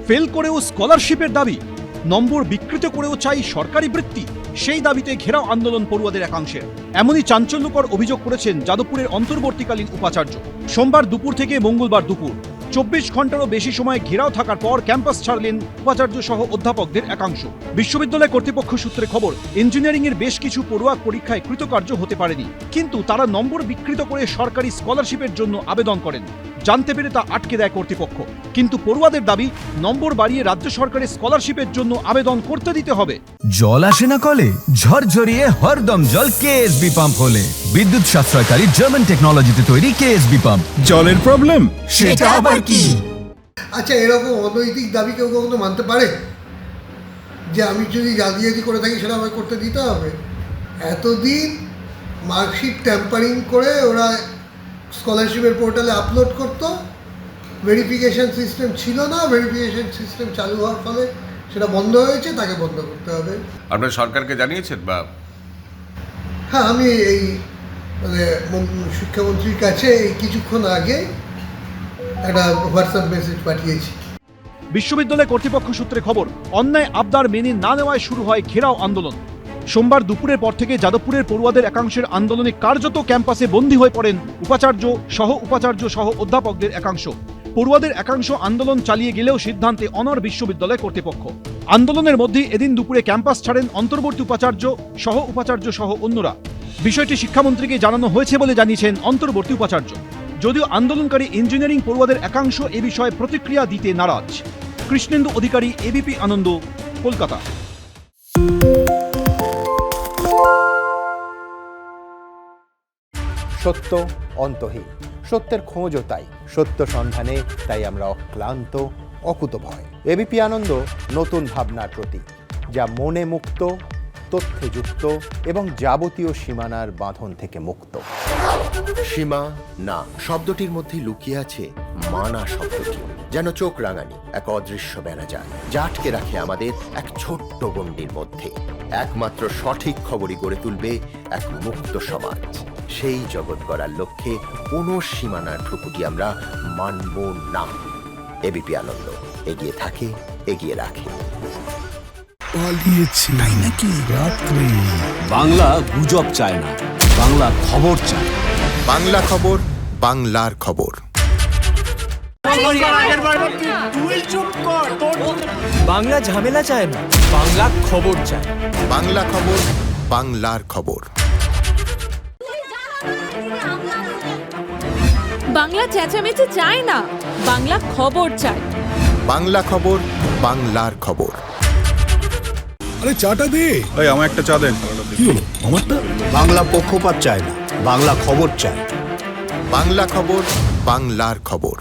Fail করেও স্কলারশিপের দাবি, নম্বর বিকৃত করেও চাই সরকারি বৃত্তি, সেই দাবিতে ঘেরাও আন্দোলন পড়ুয়াদের একাংশের। এমনই চাঞ্চল্যকর অভিযোগ করেছেন যাদবপুরের অন্তর্বর্তীকালীন উপাচার্য। সোমবার দুপুর থেকে মঙ্গলবার দুপুর 24 ঘন্টারও বেশি সময় ঘেরাও থাকার পর ক্যাম্পাস ছাড়লেন উপাচার্য সহ অধ্যাপকদের একাংশ। বিশ্ববিদ্যালয় কর্তৃপক্ষ সূত্রে খবর, ইঞ্জিনিয়ারিংয়ের বেশ কিছু পড়ুয়া পরীক্ষায় কৃতকার্য হতে পারেনি, কিন্তু তারা নম্বর বিকৃত করে সরকারি স্কলারশিপের জন্য আবেদন করেন। জানতে পেরে তা আটকে দেয় কর্তৃপক্ষ, কিন্তু পড়ুয়াদের দাবি নম্বর বাড়িয়ে রাজ্য সরকারের স্কলারশিপের জন্য আবেদন করতে দিতে হবে। জল আসে না কলে, ঝরঝরিয়ে হরদম জল কেএসবি পাম্প হলে। বিদ্যুৎ সাশ্রয়কারী জার্মান টেকনোলজিতে তৈরি কেএসবি পাম্প। জলের প্রবলেম সেটা আবার কি? আচ্ছা, এরকম অনৈতিক দাবি কেউ কখনো মানতে পারে যে আমি যদি জালিয়াতি করে থাকি সেটা আমাকে করতে দিতে হবে? এতদিন মার্কশিট ট্যাম্পারিং করে ওরা স্কলারশিপের পোর্টালে আপলোড করতো, ভেরিফিকেশন সিস্টেম ছিল না, ভেরিফিকেশন সিস্টেম চালু হওয়ার ফলে সেটা বন্ধ হয়েছে, তাকে বন্ধ করতে হবে। আপনারা সরকারকে জানিয়েছেন? বা হ্যাঁ, আমি এই শিক্ষামন্ত্রীর কাছে এই কিছুক্ষণ আগে একটা হোয়াটসঅ্যাপ মেসেজ পাঠিয়েছি। বিশ্ববিদ্যালয় কর্তৃপক্ষ সূত্রে খবর, অন্যায় আবদার মেনে না নেওয়ায় শুরু হয় ঘেরাও আন্দোলন। সোমবার দুপুরের পর থেকে যাদবপুরের পড়ুয়াদের একাংশের আন্দোলনে কার্যত ক্যাম্পাসে বন্দী হয়ে পড়েন উপাচার্য সহ অধ্যাপকদের একাংশ। পড়ুয়াদের একাংশ আন্দোলন চালিয়ে গেলেও সিদ্ধান্তে অনড় বিশ্ববিদ্যালয় কর্তৃপক্ষ। আন্দোলনের মধ্যে এদিন দুপুরে ক্যাম্পাস ছাড়েন অন্তর্বর্তী উপাচার্য সহ অন্যরা। বিষয়টি শিক্ষামন্ত্রীকে জানানো হয়েছে বলে জানিয়েছেন অন্তর্বর্তী উপাচার্য। যদিও আন্দোলনকারী ইঞ্জিনিয়ারিং পড়ুয়াদের একাংশ এ বিষয়ে প্রতিক্রিয়া দিতে নারাজ। কৃষ্ণেন্দু অধিকারী, এবিপি আনন্দ, কলকাতা। সত্য অন্তহীন, সত্যের খোঁজও তাই, সত্য সন্ধানে তাই আমরা অক্লান্ত, অকুতভয়। এবিপি আনন্দ নতুন ভাবনার প্রতীক, যা মনে মুক্ত, তথ্যে যুক্ত এবং যাবতীয় সীমানার বাঁধন থেকে মুক্ত। সীমা না শব্দটির মধ্যে লুকিয়ে আছে মানা শব্দটি, যেন চোখ রাঙানি এক অদৃশ্য বেড়াজাল, যা আটকে রাখে আমাদের এক ছোট্ট গণ্ডির মধ্যে। একমাত্র সঠিক খবরই গড়ে তুলবে এক মুক্ত সমাজ। সেই জগৎ গড়ার লক্ষ্যে কোনো সীমানার ঠুকুটি আমরা মানব না। এবিপি আনন্দ এগিয়ে থাকে, এগিয়ে রাখে। পালিয়েছে তাই নাকি? রাত্রে বাংলা গুজব চায় না, বাংলা খবর চায়। বাংলা খবর, বাংলার খবর। বাংলা ঝামেলা চায় না, বাংলা খবর চায়। বাংলা খবর, বাংলার খবর। বাংলা চেঁচামেচি চায় না, বাংলা খবর চায়। বাংলা খবর, বাংলার খবর। আরে চাটা দে। এই আমার একটা চা দেন। কি হলো আমারটা? বাংলা পক্ষপাত চায় না, বাংলা খবর চায়। বাংলা খবর, বাংলার খবর।